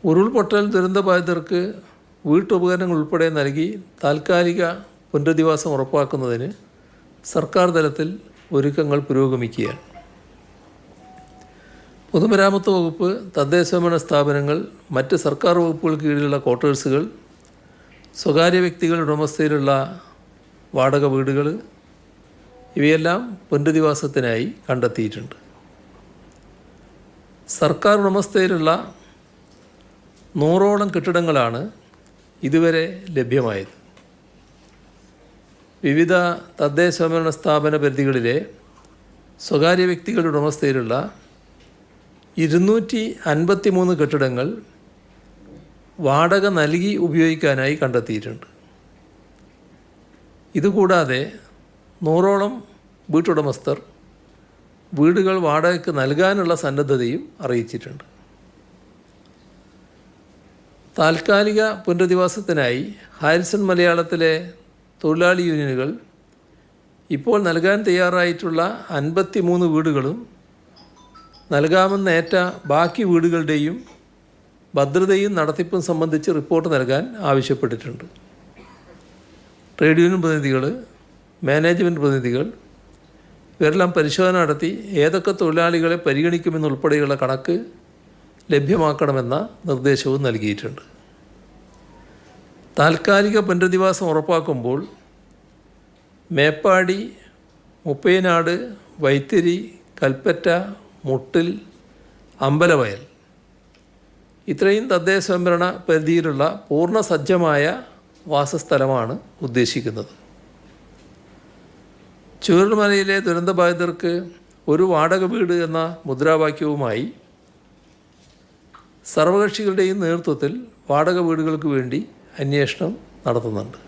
ഉരുൾപൊട്ടൽ ദുരന്തബാധിതർക്ക് വീട്ടുപകരണങ്ങൾ ഉൾപ്പെടെ നൽകി താൽക്കാലിക പുനരധിവാസം ഉറപ്പാക്കുന്നതിന് സർക്കാർ തലത്തിൽ ഒരുക്കങ്ങൾ പുരോഗമിക്കുകയാണ്. പൊതുമരാമത്ത് വകുപ്പ്, തദ്ദേശഭരണ സ്ഥാപനങ്ങൾ, മറ്റ് സർക്കാർ വകുപ്പുകൾക്ക് കീഴിലുള്ള ക്വാർട്ടേഴ്സുകൾ, സ്വകാര്യ വ്യക്തികളുടെ ഉടമസ്ഥയിലുള്ള വാടക വീടുകൾ ഇവയെല്ലാം പുനരധിവാസത്തിനായി കണ്ടെത്തിയിട്ടുണ്ട്. സർക്കാർ ഉടമസ്ഥയിലുള്ള 100ഓളം കെട്ടിടങ്ങളാണ് ഇതുവരെ ലഭ്യമായത്. വിവിധ തദ്ദേശഭരണ സ്ഥാപന പരിധികളിലെ സ്വകാര്യ വ്യക്തികളുടെ ഉടമസ്ഥയിലുള്ള 253 കെട്ടിടങ്ങൾ വാടക നൽകി ഉപയോഗിക്കാനായി കണ്ടെത്തിയിട്ടുണ്ട്. ഇതുകൂടാതെ 100ഓളം വീട്ടുടമസ്ഥർ വീടുകൾ വാടകയ്ക്ക് നൽകാനുള്ള സന്നദ്ധതയും അറിയിച്ചിട്ടുണ്ട്. താൽക്കാലിക പുനരധിവാസത്തിനായി ഹാരിസൺ മലയാളത്തിലെ തൊഴിലാളി യൂണിയനുകൾ ഇപ്പോൾ നൽകാൻ തയ്യാറായിട്ടുള്ള 53 വീടുകളും നൽകാമെന്നേറ്റ ബാക്കി വീടുകളുടെയും ഭദ്രതയും നടത്തിപ്പും സംബന്ധിച്ച് റിപ്പോർട്ട് നൽകാൻ ആവശ്യപ്പെട്ടിട്ടുണ്ട്. ട്രേഡ് യൂണിയൻ പ്രതിനിധികൾ, മാനേജ്മെൻറ്റ് പ്രതിനിധികൾ ഇവരെല്ലാം പരിശോധന നടത്തി ഏതൊക്കെ തൊഴിലാളികളെ പരിഗണിക്കുമെന്നുൾപ്പെടെയുള്ള കണക്ക് ലഭ്യമാക്കണമെന്ന നിർദ്ദേശവും നൽകിയിട്ടുണ്ട്. താൽക്കാലിക പുനരധിവാസം ഉറപ്പാക്കുമ്പോൾ മേപ്പാടി, മുപ്പൈനാട്, വൈത്തിരി, കൽപ്പറ്റ, മുട്ടിൽ, അമ്പലവയൽ ഇത്രയും തദ്ദേശഭരണ പരിധിയിലുള്ള പൂർണ്ണ സജ്ജമായ വാസസ്ഥലമാണ് ഉദ്ദേശിക്കുന്നത്. ചൂരൽമലയിലെ ദുരന്തബാധിതർക്ക് ഒരു വാടക വീട് എന്ന മുദ്രാവാക്യവുമായി സർവകക്ഷികളുടെയും നേതൃത്വത്തിൽ വാടക വീടുകൾക്ക് വേണ്ടി അന്വേഷണം നടത്തുന്നുണ്ട്.